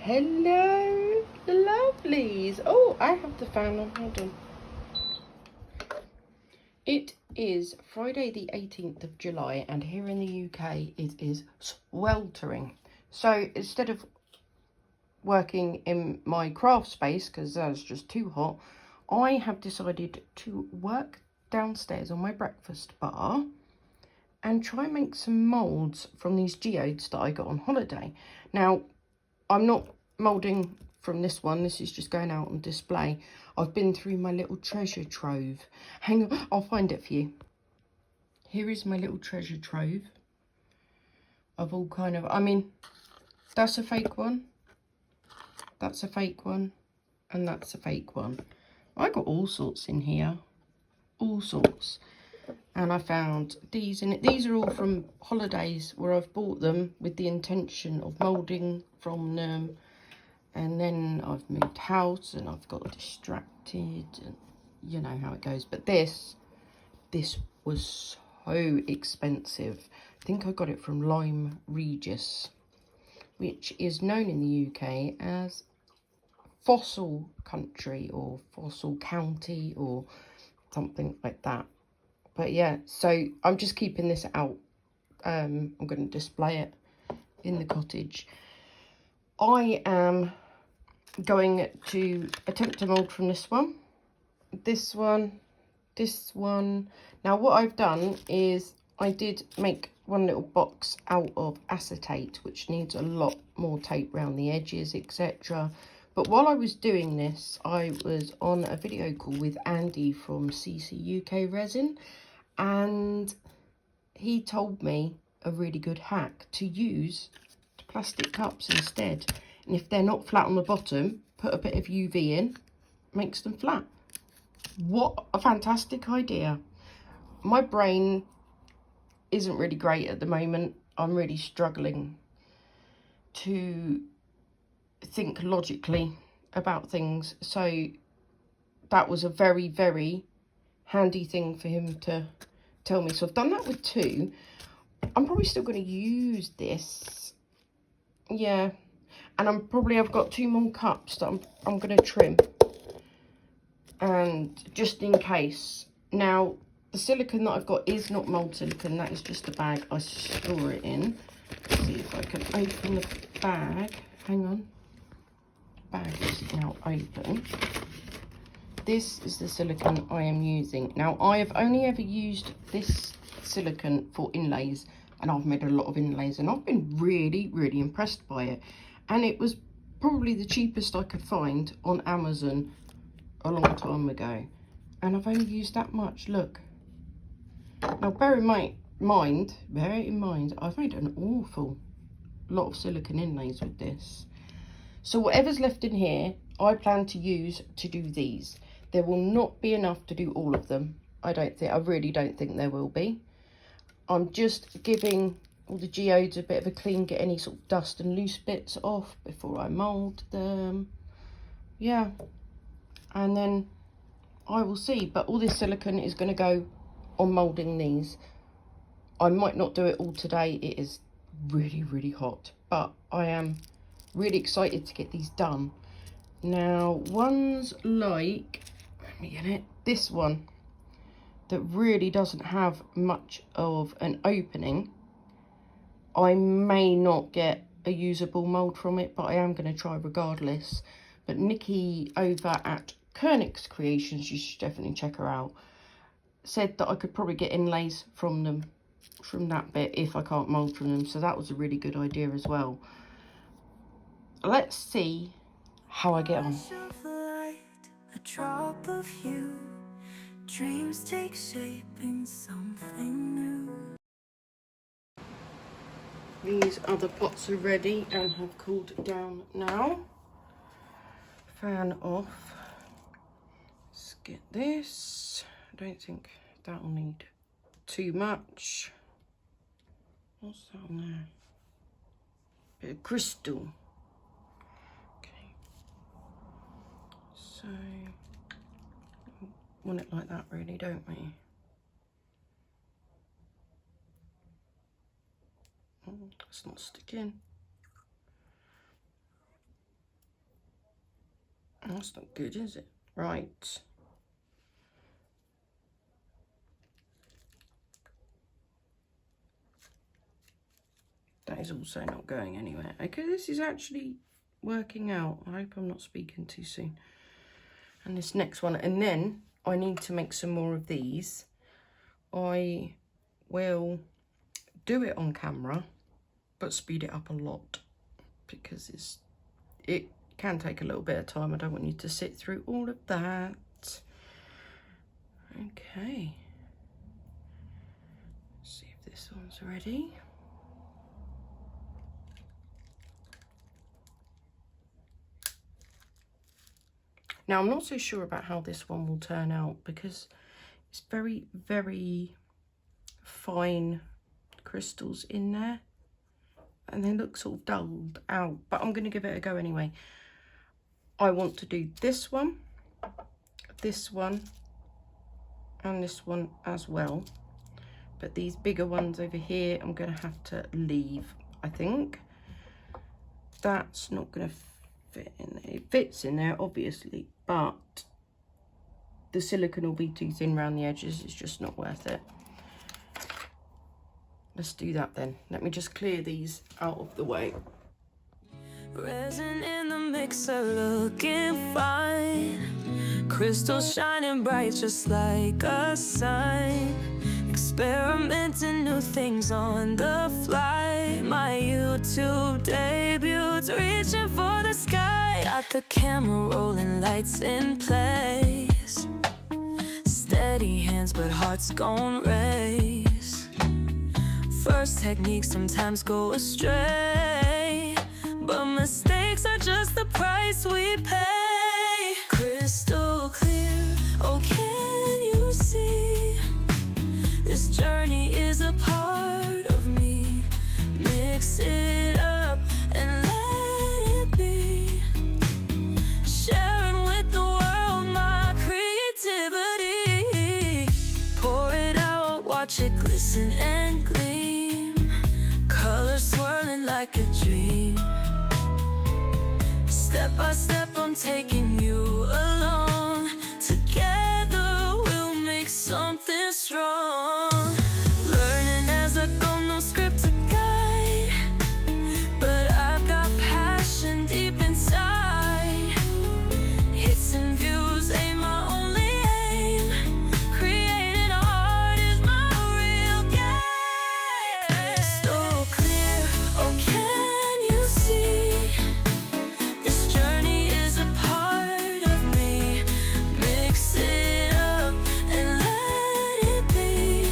Hello, lovelies. Oh, I have the fan on. Hold on. It is Friday the 18th of July and here in the UK it is sweltering. So instead of working in my craft space, because that's just too hot, I have decided to work downstairs on my breakfast bar and try and make some moulds from these geodes that I got on holiday. Now, I'm not moulding from this one. This is just going out on display. I've been through my little treasure trove. Hang on, I'll find it for you. Here is my little treasure trove of all kind of, I mean, that's a fake one. That's a fake one. And that's a fake one. I got all sorts in here. All sorts. And I found these in it. These are all from holidays where I've bought them with the intention of moulding from them. And then I've moved house and I've got distracted and you know how it goes. But this was so expensive. I think I got it from Lyme Regis, which is known in the UK as Fossil Country or Fossil County or something like that. But yeah, so I'm just keeping this out. I'm going to display it in the cottage. I am going to attempt to mould from this one, this one, this one. Now what I've done is I did make one little box out of acetate, which needs a lot more tape around the edges, etc. But while I was doing this, I was on a video call with Andy from UK Resin, and he told me a really good hack to use plastic cups instead. And if they're not flat on the bottom, put a bit of UV in, makes them flat. What a fantastic idea. My brain isn't really great at the moment. I'm really struggling to think logically about things. So that was a very, very handy thing for him to tell me. So I've done that with two. I'm probably still going to use this. Yeah. And I've got two more cups that I'm going to trim. And just in case. Now, the silicone that I've got is not mould silicone. That is just a bag I store it in. Let's see if I can open the bag. Hang on. Bag is now open. This is the silicone I am using. Now, I have only ever used this silicone for inlays. And I've made a lot of inlays. And I've been really, really impressed by it. And it was probably the cheapest I could find on Amazon a long time ago. And I've only used that much, look. Now bear in mind, I've made an awful lot of silicone inlays with this. So whatever's left in here, I plan to use to do these. There will not be enough to do all of them. I really don't think there will be. I'm just giving all the geodes a bit of a clean, get any sort of dust and loose bits off before I mould them. Yeah, and then I will see. But all this silicone is going to go on moulding these. I might not do it all today. It is really, really hot, but I am really excited to get these done. Now, ones like, let me get it, this one that really doesn't have much of an opening, I may not get a usable mould from it, but I am going to try regardless. But Nikki over at Kernix Creations, you should definitely check her out, said that I could probably get inlays from them, from that bit, if I can't mould from them. So that was a really good idea as well. Let's see how I get on. A drop of you, dreams take shape in something new. These other pots are ready and have cooled down now. Fan off. Let's get this. I don't think that'll need too much. What's that on there? Bit of crystal. Okay. So, want it like that really, don't we? Oh, it's not sticking. That's not good, is it? Right. That is also not going anywhere. Okay, this is actually working out. I hope I'm not speaking too soon. And this next one, and then I need to make some more of these. I will do it on camera, but speed it up a lot because it can take a little bit of time. I don't want you to sit through all of that. Okay. Let's see if this one's ready. Now, I'm not so sure about how this one will turn out because it's very, very fine crystals in there. And they look sort of dulled out, but I'm going to give it a go anyway. I want to do this one, and this one as well. But these bigger ones over here, I'm going to have to leave, I think. That's not going to fit in there. It fits in there, obviously, but the silicone will be too thin around the edges. It's just not worth it. Let's do that then. Let me just clear these out of the way. Resin in the mixer looking fine. Crystals shining bright just like a sign. Experimenting new things on the fly. My YouTube debuts reaching for the sky. Got the camera rolling, lights in place. Steady hands but hearts gon' race. First techniques sometimes go astray, but mistakes are just the price we pay. Crystal clear, oh can you see? This journey is a part of me. Mix it up and let it be. Sharing with the world my creativity. Pour it out, watch it glisten and gleam. Colors swirling like a dream. Step by step I'm taking you along. Together we'll make something strong. Learning as I go, no script to guide, but I've got passion deep inside. Hits and views ain't my only aim. Creating art is my real game. So clear, oh can you see? This journey is a part of me. Mix it up and let it be.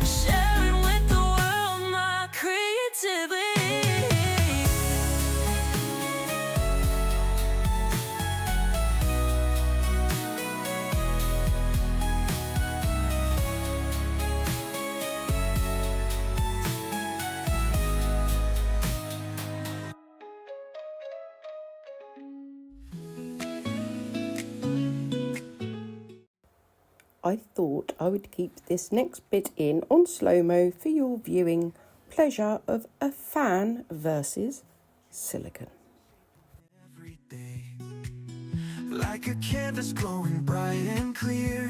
Sharing with the world my creativity. I thought I would keep this next bit in on slow-mo for your viewing pleasure of a fan versus silicone. Every day, like a canvas glowing bright and clear.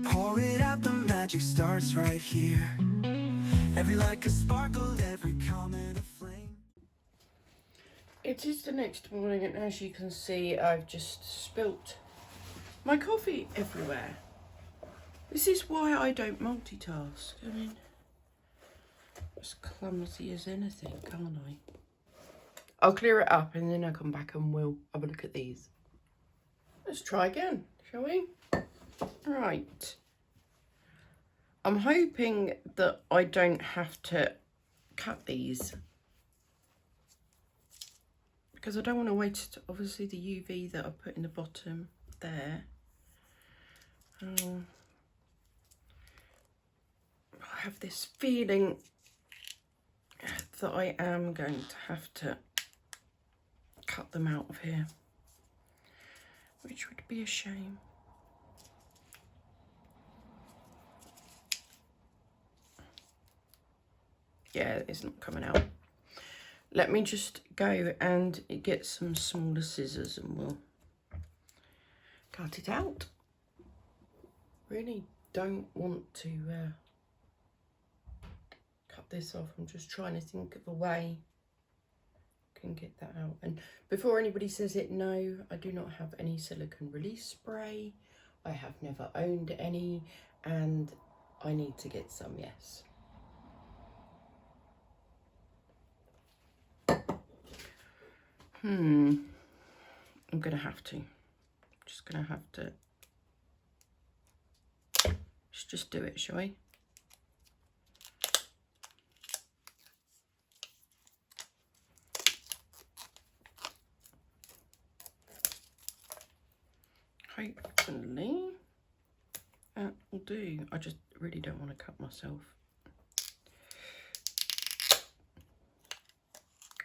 Pour it out, the magic starts right here. Every light can sparkle, every comment a flame. It is the next morning, and as you can see, I've just spilt my coffee everywhere. This is why I don't multitask. I mean, as clumsy as anything, can't I? I'll clear it up and then I'll come back and we'll have a look at these. Let's try again, shall we? Right. I'm hoping that I don't have to cut these, because I don't want to waste, obviously, the UV that I put in the bottom there. I have this feeling that I am going to have to cut them out of here, which would be a shame. Yeah, it's not coming out. Let me just go and get some smaller scissors and we'll cut it out. Really don't want to cut this off. I'm just trying to think of a way I can get that out. And before anybody says it, no, I do not have any silicone release spray. I have never owned any, and I need to get some, yes. I'm gonna have to. Just gonna have to. Let's just do it, shall we? Hopefully that will do. I just really don't want to cut myself.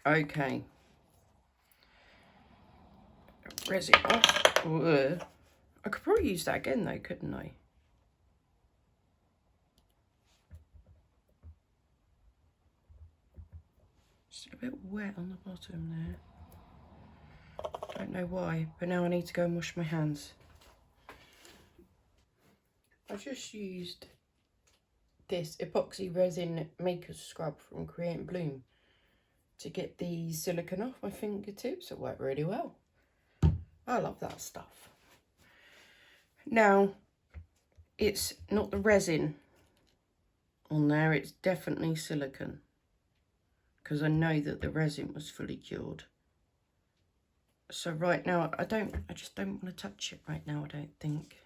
Okay. Resin off. Ugh. I could probably use that again though, couldn't I? It's a bit wet on the bottom there. Don't know why, but now I need to go and wash my hands. I just used this epoxy resin maker's scrub from Create & Bloom to get the silicone off my fingertips. It worked really well. I love that stuff. Now, it's not the resin on there, it's definitely silicone, because I know that the resin was fully cured. So right now, I just don't want to touch it right now, I don't think.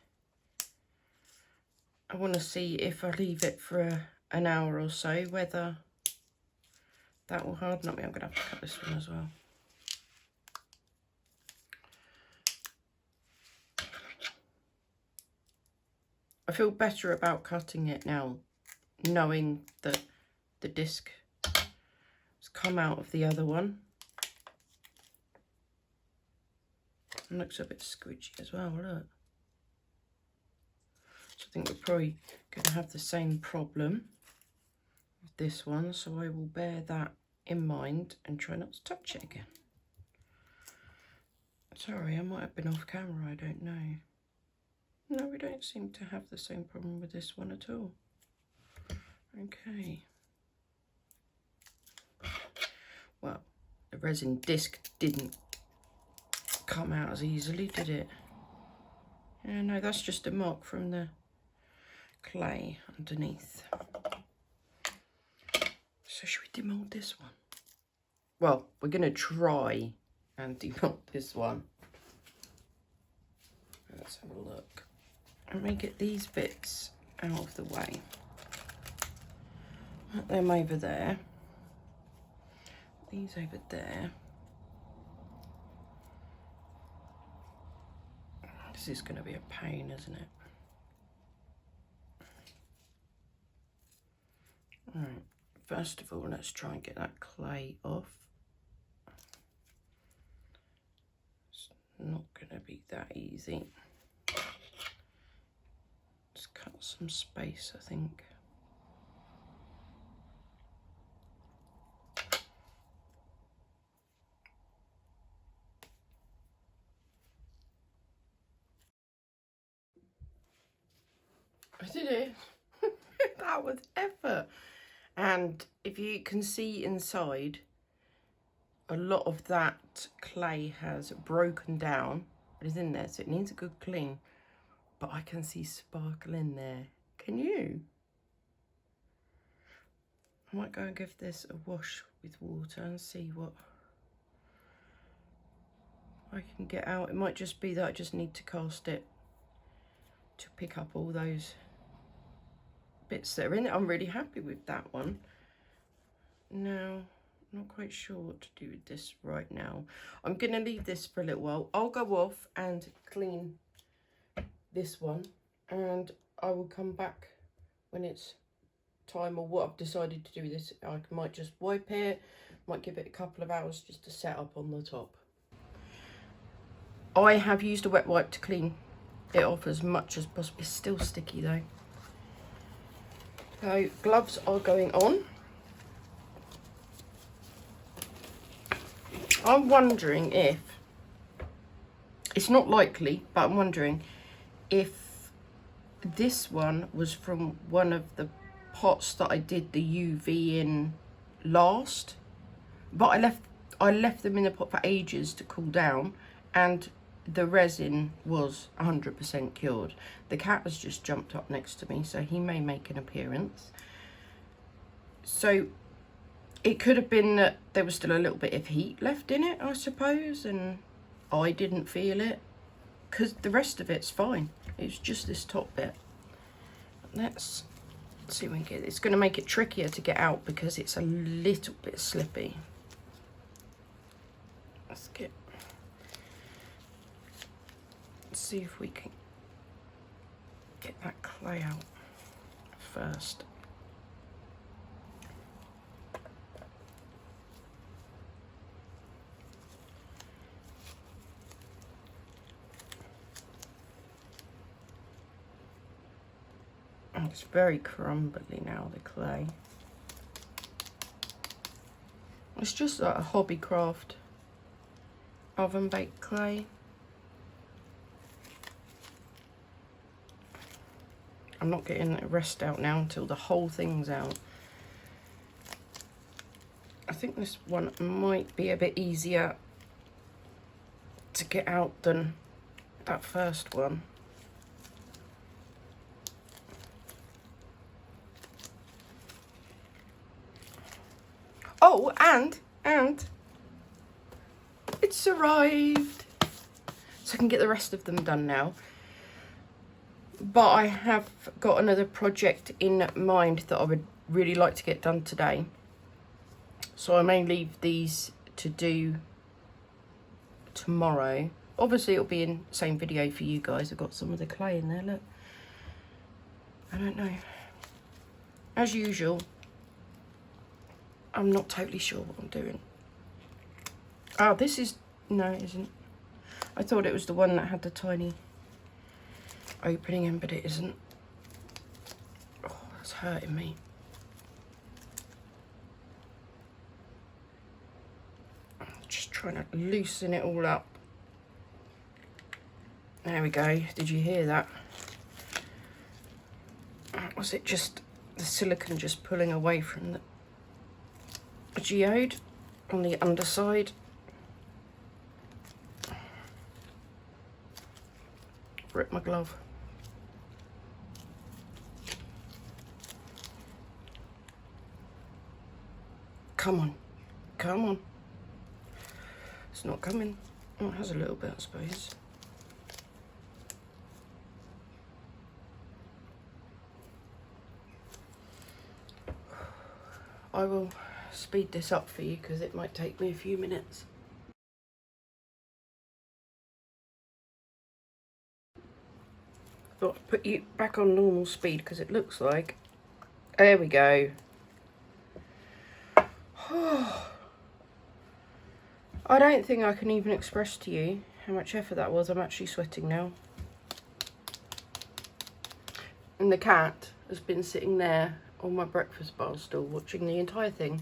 I want to see if I leave it for an hour or so, whether that will harden up me. I'm going to have to cut this one as well. I feel better about cutting it now, knowing that the disc has come out of the other one. It looks a bit squidgy as well, look. So I think we're probably going to have the same problem with this one, so I will bear that in mind and try not to touch it again. Sorry, I might have been off camera, I don't know. No, we don't seem to have the same problem with this one at all. Okay. Well, the resin disc didn't come out as easily, did it? Yeah, no, that's just a mark from the clay underneath. So should we demold this one? Well, we're going to try and demold this one. Let's have a look. Let me get these bits out of the way. Put them over there. These over there. This is going to be a pain, isn't it? Alright, first of all, let's try and get that clay off. It's not going to be that easy. Just cut some space, I think. I did it. That was effort. And if you can see inside, a lot of that clay has broken down. It is in there, so it needs a good clean. But I can see sparkle in there. Can you? I might go and give this a wash with water and see what I can get out. It might just be that I just need to cast it to pick up all those bits that are in it. I'm really happy with that one. Now, I'm not quite sure what to do with this right now. I'm going to leave this for a little while. I'll go off and clean this one, and I will come back when it's time, or what I've decided to do with this. I might just wipe it, might give it a couple of hours just to set up on the top. I have used a wet wipe to clean it off as much as possible. It's still sticky though. So gloves are going on. I'm wondering if, it's not likely, but I'm wondering if this one was from one of the pots that I did the UV in last. But I left them in the pot for ages to cool down, and the resin was 100% cured. The cat has just jumped up next to me, so he may make an appearance. So it could have been that there was still a little bit of heat left in it, I suppose, and I didn't feel it, because the rest of it's fine. It's just this top bit. Let's see if we can get it. It's going to make it trickier to get out because it's a little bit slippy. Let's see if we can get that clay out first. It's very crumbly now, the clay. It's just like a hobby craft oven baked clay. I'm not getting the rest out now until the whole thing's out. I think this one might be a bit easier to get out than that first one. Oh, and it's arrived. So I can get the rest of them done now. But I have got another project in mind that I would really like to get done today. So I may leave these to do tomorrow. Obviously it'll be in the same video for you guys. I've got some of the clay in there, look. I don't know. As usual, I'm not totally sure what I'm doing. Oh, this is, no it isn't. I thought it was the one that had the tiny opening in, but it isn't. Oh, that's hurting me. I'm just trying to loosen it all up. There we go. Did you hear that? Was it just the silicone just pulling away from the geode on the underside? Rip my glove. Come on, come on. It's not coming. Oh, it has a little bit, I suppose. I will speed this up for you because it might take me a few minutes. Thought I'd put you back on normal speed because it looks like, there we go. I don't think I can even express to you how much effort that was. I'm actually sweating now. And the cat has been sitting there on my breakfast bar still watching the entire thing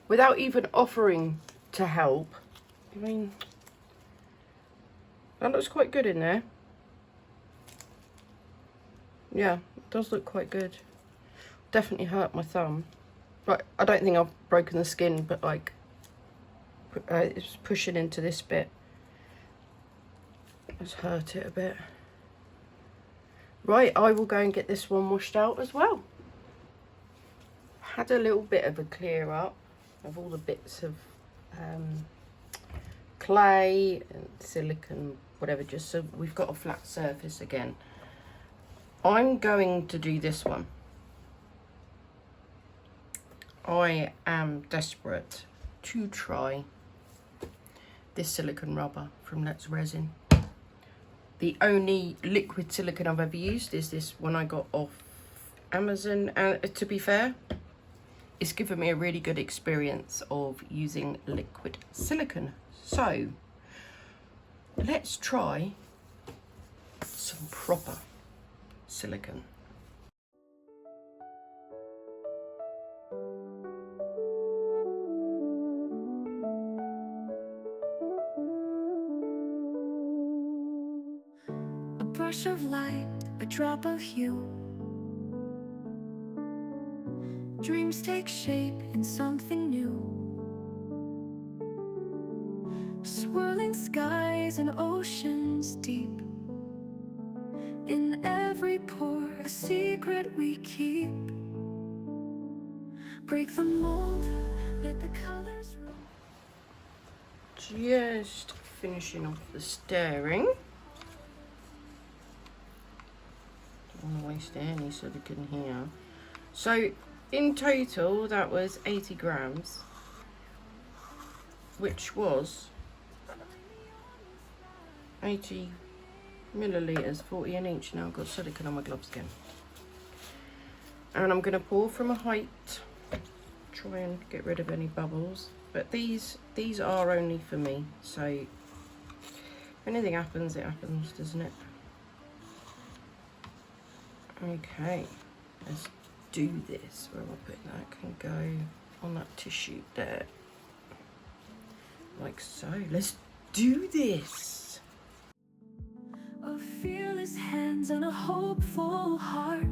without even offering to help. I mean, that looks quite good in there. Yeah, it does look quite good. Definitely hurt my thumb. Like, I don't think I've broken the skin, but like it's pushing into this bit. It's hurt it a bit. Right, I will go and get this one washed out as well. Had a little bit of a clear up of all the bits of clay and silicone, whatever, just so we've got a flat surface again. I'm going to do this one. I am desperate to try this silicone rubber from Let's Resin. The only liquid silicone I've ever used is this one I got off Amazon, and to be fair, it's given me a really good experience of using liquid silicone. So let's try some proper silicone. brush of light, a drop of hue. Dreams take shape in something new. Swirling skies and oceans deep. In every pore, a secret we keep. Break the mold, let the colors run. Just finishing off the stirring. Don't want to waste any silicone here. So in total that was 80 grams, which was 80 millilitres, 40 in each. Now I've got silicone on my gloves again. And I'm going to pour from a height, try and get rid of any bubbles. But these are only for me, so if anything happens, it happens, doesn't it? Okay, let's do this. Where will I put that? Can go on that tissue there, like so. Let's do this. Of fearless hands and a hopeful heart.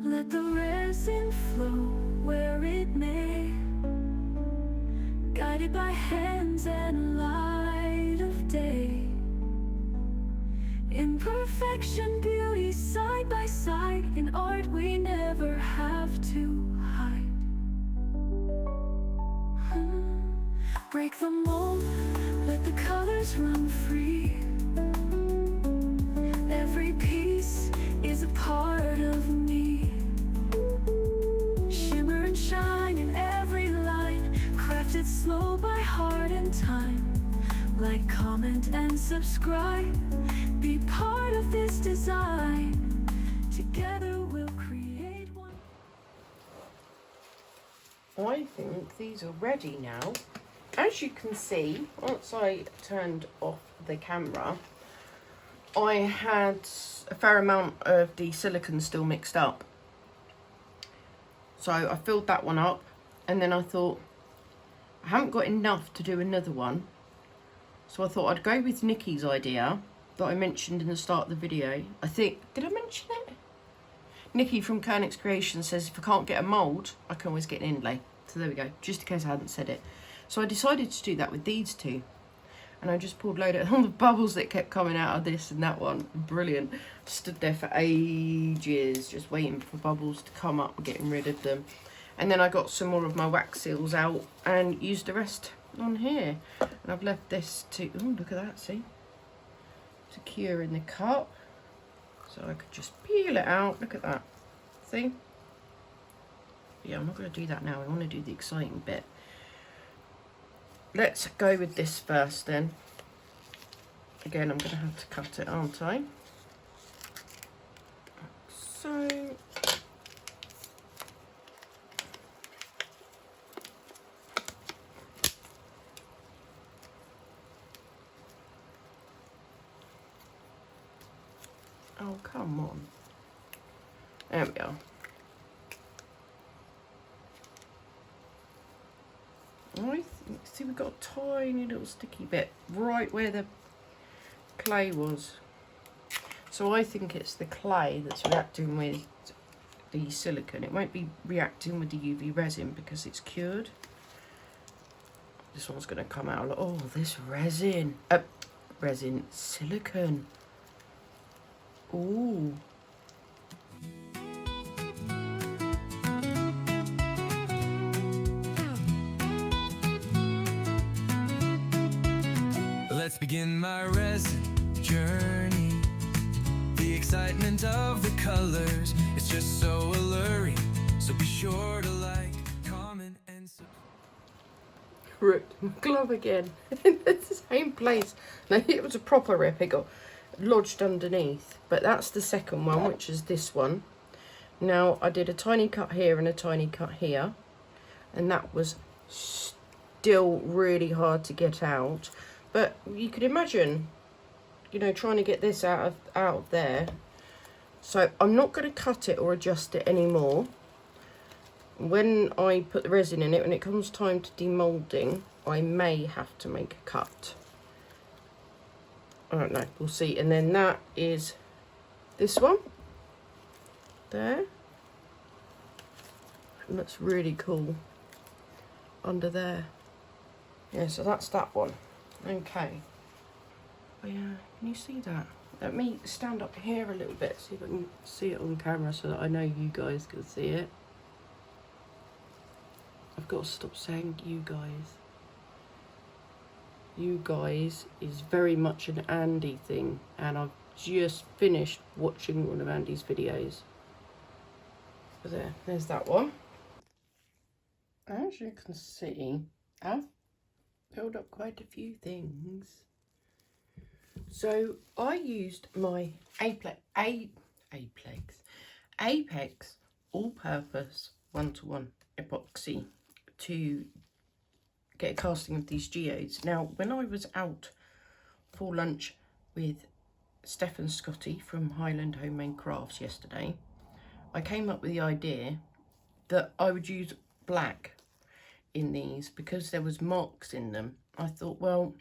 Let the resin flow where it may, guided by hands and light of day. Imperfection, beauty, side by side. In art we never have to hide. Break the mold, let the colors run free. Every piece is a part of me. Shimmer and shine in every line, crafted slow by heart and time. Like, comment and subscribe, be part of this design. Together we'll create one. I think these are ready now. As you can see, once I turned off the camera, I had a fair amount of the silicone still mixed up. So I filled that one up, and then I thought, I haven't got enough to do another one. So I thought I'd go with Nikki's idea that I mentioned in the start of the video. I think, did I mention it? Nikki from Kernix Creation says if I can't get a mould, I can always get an inlay. So there we go, just in case I hadn't said it. So I decided to do that with these two. And I just poured a load of all the bubbles that kept coming out of this and that one. Brilliant. Stood there for ages, just waiting for bubbles to come up and getting rid of them. And then I got some more of my wax seals out and used the rest on here. And I've left this to, oh, look at that, see? To cure in the cup. So I could just peel it out. Look at that. See? Yeah, I'm not going to do that now. I want to do the exciting bit. Let's go with this first then. Again, I'm going to have to cut it, aren't I? So... oh, come on. There we are. See, we've got a tiny little sticky bit right where the clay was. So I think it's the clay that's reacting with the silicone. It won't be reacting with the UV resin because it's cured. This one's going to come out like, oh, this resin. Silicone. Ooh. Let's begin my resin journey. The excitement of the colors is just so alluring. So be sure to like, comment, and subscribe. Ripped my glove again. It's the same place. Now, it was a proper rip. It got lodged underneath. But that's the second one, which is this one. Now, I did a tiny cut here and a tiny cut here. And that was still really hard to get out. But you could imagine, you know, trying to get this out of there. So I'm not going to cut it or adjust it anymore. When I put the resin in it, when it comes time to demoulding, I may have to make a cut. I don't know, we'll see. And then that is this one there. And that's really cool under there. Yeah, so that's that one. Okay. Oh yeah, can you see that? Let me stand up here a little bit, see if I can see it on camera so that I know you guys can see it. I've got to stop saying you guys. You guys is very much an Andy thing, and I've just finished watching one of Andy's videos. So there's that one. As you can see, I've filled up quite a few things. So I used my Apex all-purpose 1-to-1 epoxy to get a casting of these geodes. Now, when I was out for lunch with Steph and Scotty from Highland Homemade Crafts yesterday, I came up with the idea that I would use black in these because there was marks in them. I thought, well,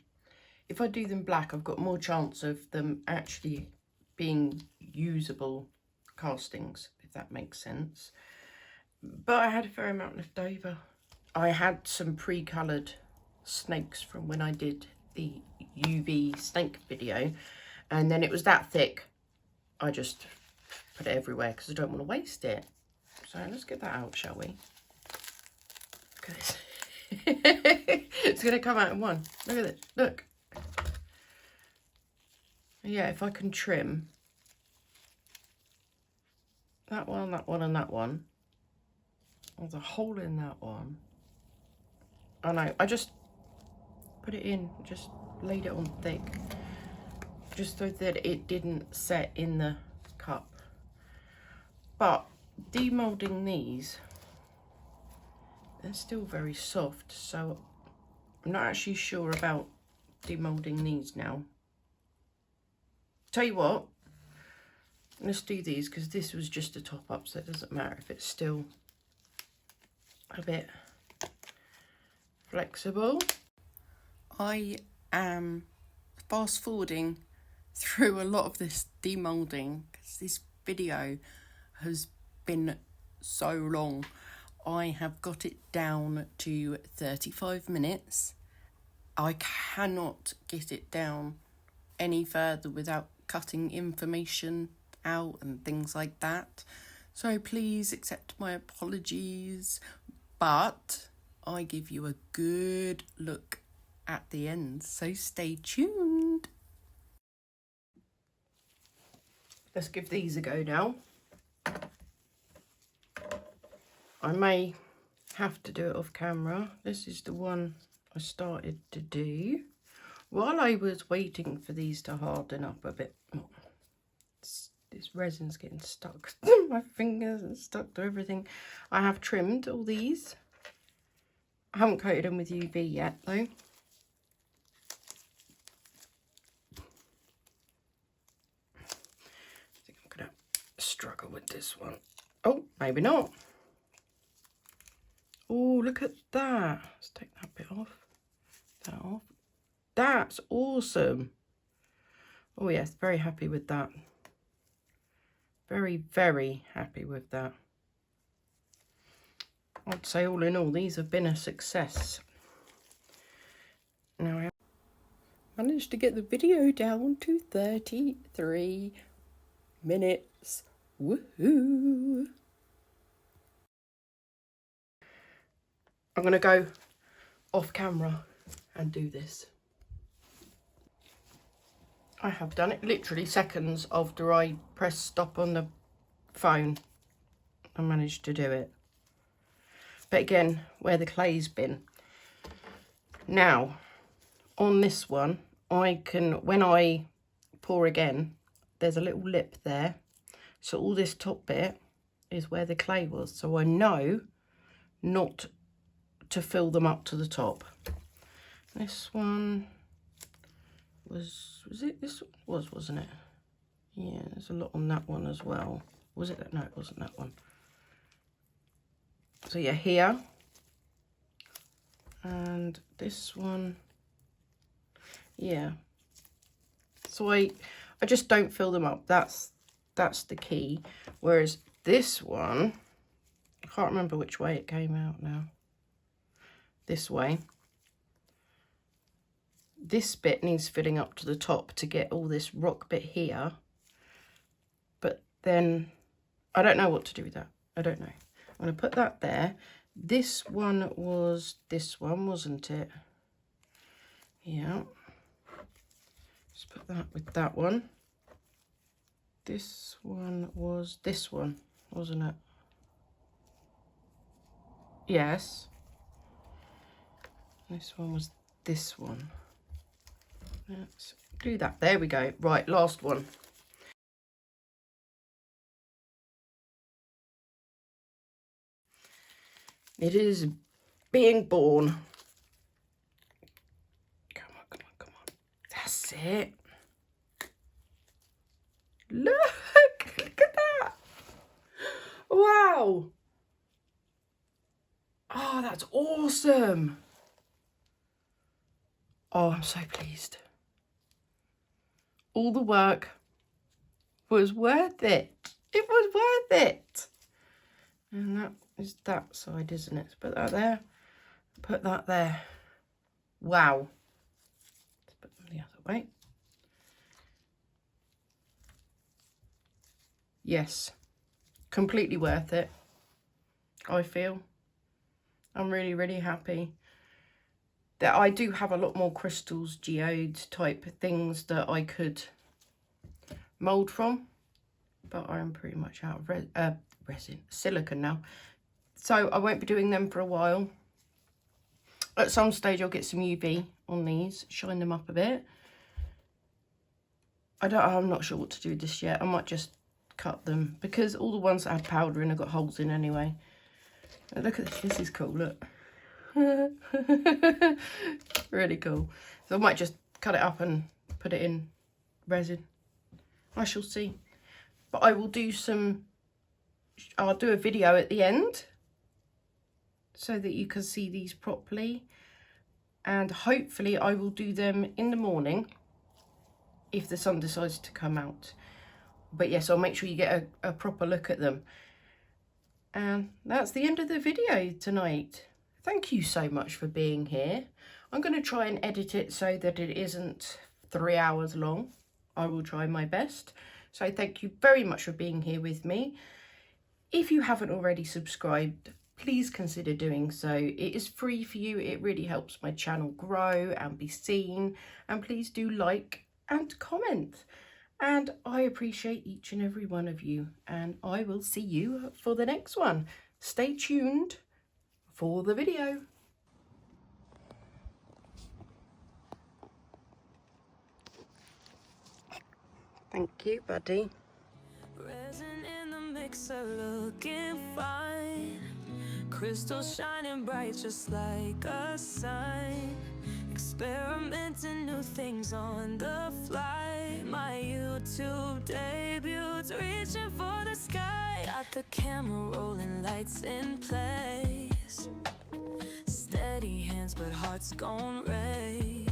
if I do them black, I've got more chance of them actually being usable castings, if that makes sense. But I had a fair amount left over. I had some pre-coloured snakes from when I did the UV snake video, and then it was that thick, I just put it everywhere because I don't want to waste it. So let's get that out, shall we? Look at this. It's going to come out in one. Look at it. Look. Yeah, if I can trim that one, that one, and that one. There's a hole in that one. I know, I just put it in, just laid it on thick, just so that it didn't set in the cup. But demoulding these, they're still very soft, so I'm not actually sure about demoulding these now. Tell you what, let's do these because this was just a top up, so it doesn't matter if it's still a bit flexible. I am fast forwarding through a lot of this demoulding because this video has been so long. I have got it down to 35 minutes. I cannot get it down any further without cutting information out and things like that. So please accept my apologies, but I give you a good look at the end, so stay tuned. Let's give these a go now. I may have to do it off camera. This is the one I started to do while I was waiting for these to harden up a bit. This resin's getting stuck to my fingers and stuck to everything. I have trimmed all these. I haven't coated them with UV yet though. I think I'm gonna struggle with this one. Oh, maybe not. Oh, look at that. Let's take that bit off. That off. That's awesome. Oh yes, very happy with that. Very, very happy with that. I'd say all in all, these have been a success. Now I have managed to get the video down to 33 minutes. Woohoo! I'm going to go off camera and do this. I have done it literally seconds after I pressed stop on the phone. I managed to do it. But again, where the clay's been. Now, on this one, I can, when I pour again, there's a little lip there. So all this top bit is where the clay was. So I know not to fill them up to the top. This one was it? This was, wasn't it? Yeah, there's a lot on that one as well. Was it? No, it wasn't that one. So yeah, here. And this one. Yeah. So I just don't fill them up. That's the key. Whereas this one, I can't remember which way it came out now. This way. This bit needs filling up to the top to get all this rock bit here. But then I don't know what to do with that. I don't know. I'm going to put that there. This one was this one, wasn't it? Yeah. Let's put that with that one. This one was this one, wasn't it? Yes. This one was this one. Let's do that. There we go. Right, last one. It is being born. Come on, come on, come on. That's it. Look at that. Wow. Oh, that's awesome. Oh, I'm so pleased. All the work was worth it. It was worth it. And that is that side, isn't it? Let's put that there. Put that there. Wow. Let's put them the other way. Yes. Completely worth it. I feel. I'm really, really happy. That I do have a lot more crystals, geode type things that I could mould from, but I'm pretty much out of resin, silicone now. So I won't be doing them for a while. At some stage I'll get some UV on these, shine them up a bit. I'm not sure what to do with this yet. I might just cut them because all the ones that had powder in have got holes in anyway. Look at this, this is cool, look. Really cool. So I might just cut it up and put it in resin. I shall see. But I will do I'll do a video at the end so that you can see these properly. And hopefully I will do them in the morning if the sun decides to come out. But yes, I'll make sure you get a proper look at them. And that's the end of the video tonight. Thank you so much for being here. I'm going to try and edit it so that it isn't 3 hours long. I will try my best. So thank you very much for being here with me. If you haven't already subscribed, please consider doing so. It is free for you. It really helps my channel grow and be seen. And please do like and comment. And I appreciate each and every one of you. And I will see you for the next one. Stay tuned for the video. Thank you, buddy. Resin in the mixer looking fine. Crystals shining bright just like a sign. Experimenting new things on the fly. My YouTube debuts reaching for the sky. Got the camera rolling, lights in place. Steady hands but hearts gon' race.